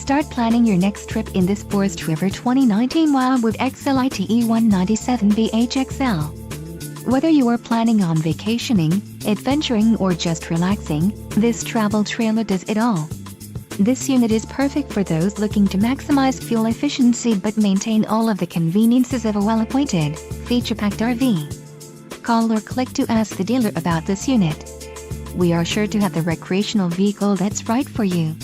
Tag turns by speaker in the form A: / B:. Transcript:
A: Start planning your next trip in this Forest River 2019 WILDWOOD XLITE 197BHXL. Whether you are planning on vacationing, adventuring or just relaxing, this travel trailer does it all. This unit is perfect for those looking to maximize fuel efficiency but maintain all of the conveniences of a well-appointed, feature-packed RV. Call or click to ask the dealer about this unit. We are sure to have the recreational vehicle that's right for you.